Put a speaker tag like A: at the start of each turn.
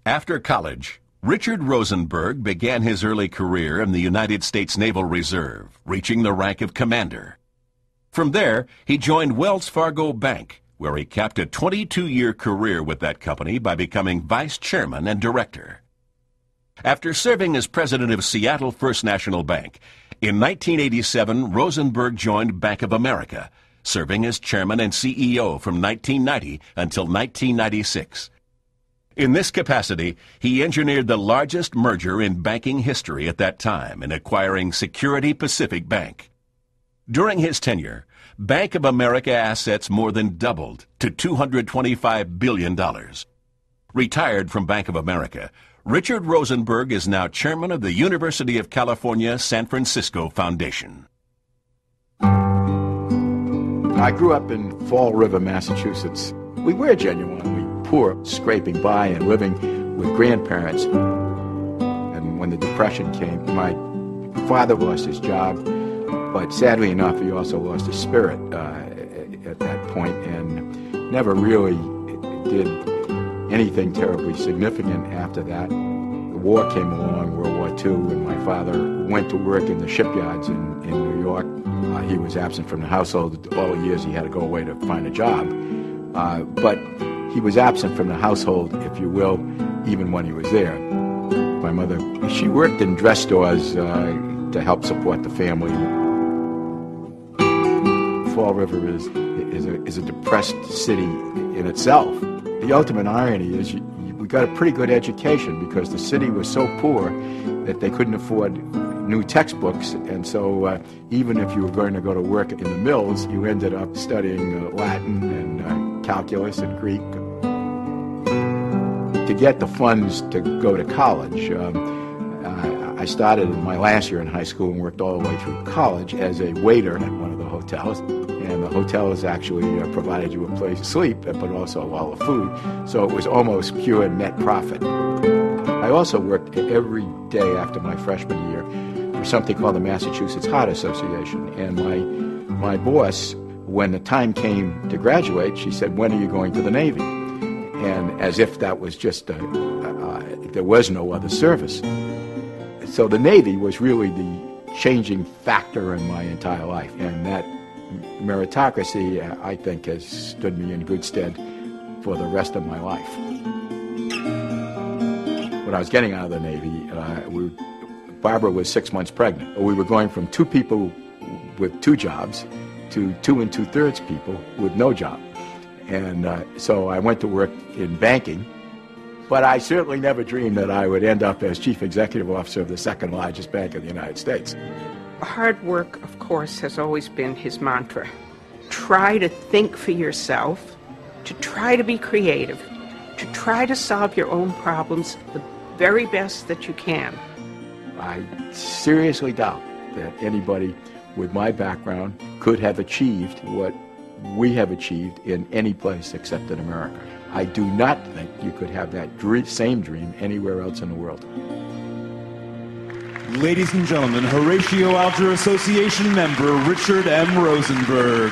A: After college, Richard Rosenberg began his early career in the United States Naval Reserve, reaching the rank of commander. From there, he joined Wells Fargo Bank, where he capped a 22-year career with that company by becoming vice chairman and director. After serving as president of Seattle First National Bank, in 1987, Rosenberg joined Bank of America, serving as chairman and CEO from 1990 until 1996. In this capacity, he engineered the largest merger in banking history at that time in acquiring Security Pacific Bank. During his tenure, Bank of America assets more than doubled to $225 billion. Retired from Bank of America, Richard Rosenberg is now chairman of the University of California, San Francisco Foundation.
B: I grew up in Fall River, Massachusetts. We were genuinely poor, scraping by and living with grandparents. And when the Depression came, my father lost his job, but sadly enough, he also lost his spirit at that point and never really did anything terribly significant after that. The war came along, World War II, and my father went to work in the shipyards in New York. He was absent from the household all the years he had to go away to find a job. But he was absent from the household, if you will, even when he was there. My mother, she worked in dress stores to help support the family. Fall River is a depressed city in itself. The ultimate irony is we got a pretty good education because the city was so poor that they couldn't afford new textbooks, and so even if you were going to go to work in the mills, you ended up studying Latin and calculus and Greek. To get the funds to go to college, I started in my last year in high school and worked all the way through college as a waiter at one of the hotels. And the hotels actually provided you a place to sleep, but also all the food. So it was almost pure net profit. I also worked every day after my freshman year for something called the Massachusetts Heart Association. And my boss, when the time came to graduate, she said, "When are you going to the Navy?" And as if that was just there was no other service. So the Navy was really the changing factor in my entire life. And that meritocracy, I think, has stood me in good stead for the rest of my life. When I was getting out of the Navy, Barbara was 6 months pregnant. We were going from 2 people with 2 jobs to 2 2/3 people with no job. And so I went to work in banking, but I certainly never dreamed that I would end up as chief executive officer of the second largest bank in the United States.
C: Hard work, of course, has always been his mantra. Try to think for yourself, to try to be creative, to try to solve your own problems the very best that you can.
B: I seriously doubt that anybody with my background could have achieved what we have achieved in any place except in America. I do not think you could have that same dream anywhere else in the world.
D: Ladies and gentlemen, Horatio Alger Association member Richard M. Rosenberg.